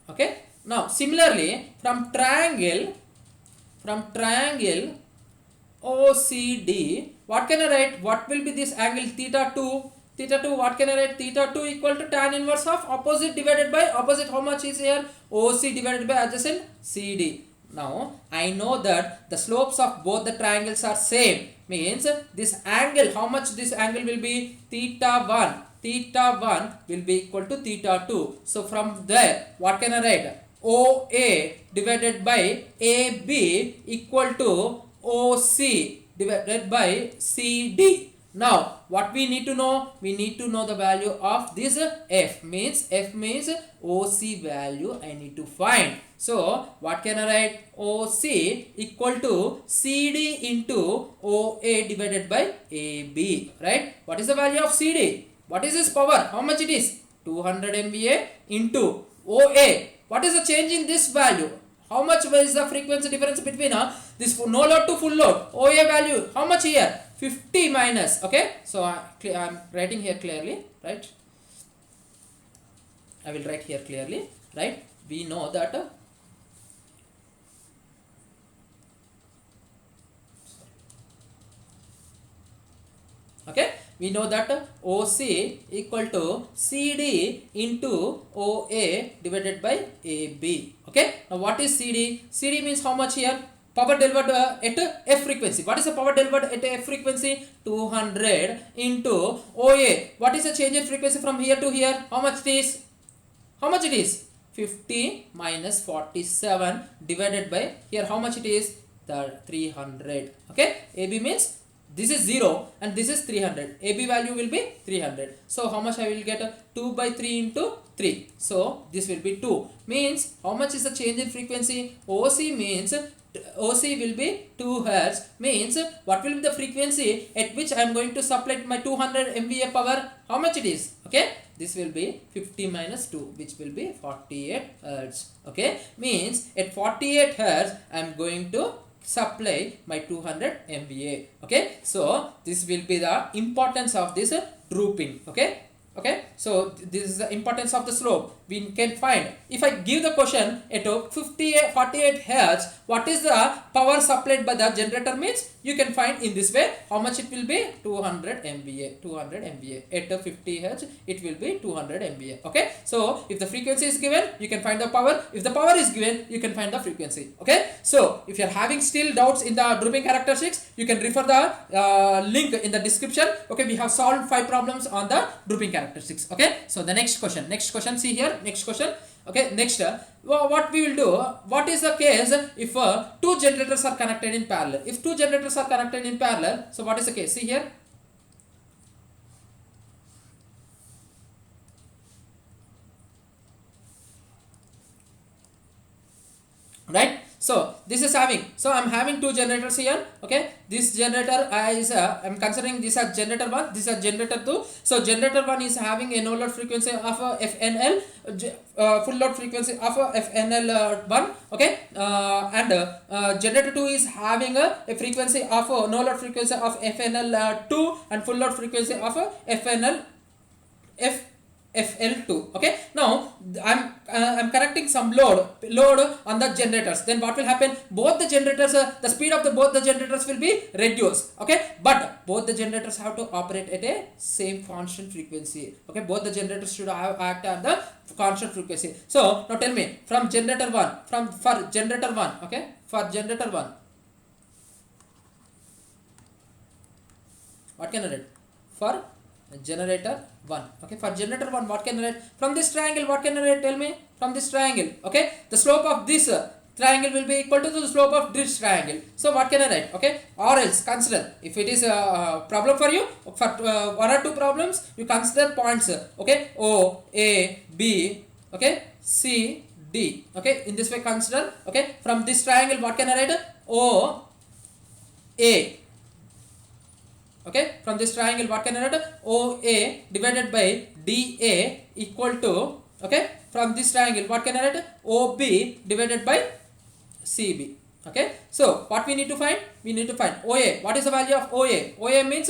Okay, now similarly from triangle OCD, what can I write? What will be this angle theta 2? Theta 2, what can I write? Theta 2 equal to tan inverse of opposite divided by opposite, how much is here? OC divided by adjacent CD. Now I know that the slopes of both the triangles are same, means this angle, how much this angle will be? Theta 1 will be equal to theta 2. So from there, what can I write? OA divided by AB equal to OC divided by CD. Now what we need to know? We need to know the value of this F means OC value I need to find. So what can I write? OC equal to CD into OA divided by AB, right? What is the value of CD? What is this power? How much it is? 200 MVA into OA. What is the change in this value? How much is the frequency difference between this no load to full load? OA value, how much here? 50 minus, okay, so I'm writing here clearly, right? I will write here clearly, right? We know that okay, we know that OC equal to CD into OA divided by AB. Okay, now what is CD? CD means how much here? Power delivered at F frequency. What is the power delivered at F frequency? 200 into OA. What is the change in frequency from here to here? How much it is? How much it is? 50 minus 47 divided by here. How much it is? The 300. Okay. AB means This is 0 and this is 300. AB value will be 300. So how much I will get? 2 by 3 into 3. So this will be 2. Means how much is the change in frequency? OC means OC will be 2 hertz. Means what will be the frequency at which I am going to supply my 200 MVA power? How much it is? Okay, this will be 50 minus 2, which will be 48 hertz. Okay, means at 48 hertz I am going to supply my 200 MVA. Okay, so this will be the importance of this drooping. Okay, okay, so this is the importance of the slope. We can find, if I give the question at 48 hertz, what is the power supplied by the generator, means you can find in this way how much it will be. 200 MVA. 200 MVA at 50 hertz, it will be 200 MVA. Okay, so if the frequency is given, you can find the power. If the power is given, you can find the frequency. Okay, so if you are having still doubts in the drooping characteristics, you can refer the link in the description. Okay, we have solved 5 problems on the drooping characteristics. Okay, so the next question, see here, next question. Okay, next what we will do, what is the case if 2 generators are connected in parallel? If 2 generators are connected in parallel, so what is the case? See here, right? So this is having, so I'm having 2 generators here. Okay, this generator is I'm considering this as generator 1, this is generator 2. So generator 1 is having a no load frequency of FNL, full load frequency of FNL 1. Okay, and generator 2 is having a frequency of no load frequency of FNL 2 and full load frequency of FNL FL2. Okay, now I'm connecting some load on the generators. Then what will happen? Both the generators, the speed of both the generators will be reduced. Okay, but both the generators have to operate at a same constant frequency. Okay, both the generators should act at the constant frequency. So now tell me, from generator 1, for generator 1, okay, for generator 1, what can I write? For generator 1, okay, for generator 1, what can I write? From this triangle, what can I write? Tell me, from this triangle. Okay, the slope of this triangle will be equal to the slope of this triangle. So what can I write? Okay, or else consider, if it is a problem for you, for 1 or 2 problems, you consider points. Okay, O, A, B, okay, C, D. Okay, in this way consider. Okay, from this triangle, what can I write? O, A. Okay, from this triangle, what can I write? OA divided by DA equal to, okay, from this triangle, what can I write? OB divided by CB. Okay, so what we need to find? We need to find OA. What is the value of OA? OA means,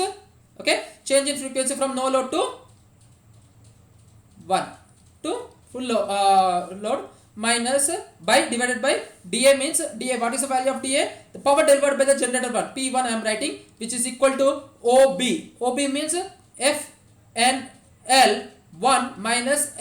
okay, change in frequency from no load to 1 to full load, minus by divided by DA means DA. What is the value of DA? The power delivered by the generator 1, P1 I am writing, which is equal to OB. OB means FNL1 minus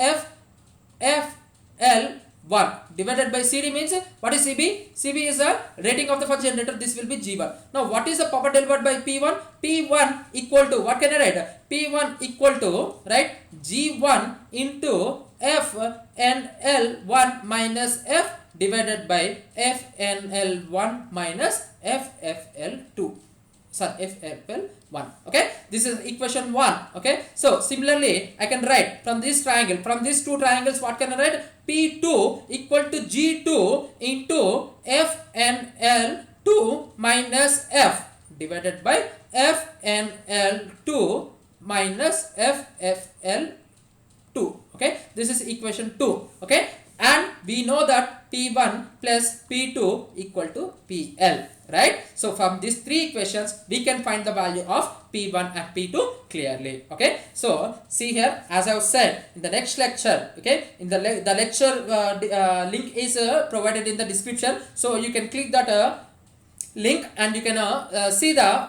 FFL1 divided by CD means, what is CB? CB is the rating of the first generator. This will be G1. Now what is the power delivered by P1? P1 equal to, what can I write? P1 equal to, right, G1 into FNL1 minus F divided by FNL1 minus FFL2. Sorry, FFL1. Okay, this is equation 1. Okay, so similarly I can write from this triangle, from these 2 triangles, what can I write? P2 equal to G2 into FNL2 minus F divided by FNL2 minus FFL2. Okay, this is equation 2. Okay, and we know that P1 plus P2 equal to PL, right? So from these 3 equations, we can find the value of P1 and P2 clearly. Okay, so see here, as I have said in the next lecture, okay, in the lecture link is provided in the description, so you can click that link and you can see the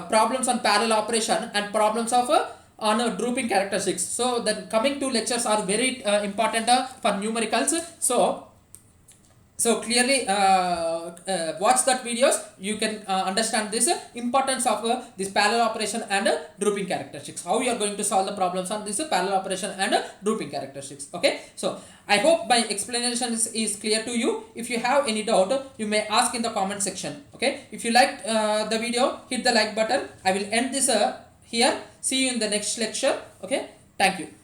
problems on parallel operation and problems of on drooping characteristics. So the coming 2 lectures are very important for numericals. So So clearly watch that videos, you can understand this importance of this parallel operation and grouping characteristics, how you are going to solve the problems on this parallel operation and grouping characteristics. Okay, so I hope my explanation is clear to you. If you have any doubt, you may ask in the comment section. Okay, if you liked the video, hit the like button. I will end this here. See you in the next lecture. Okay, thank you.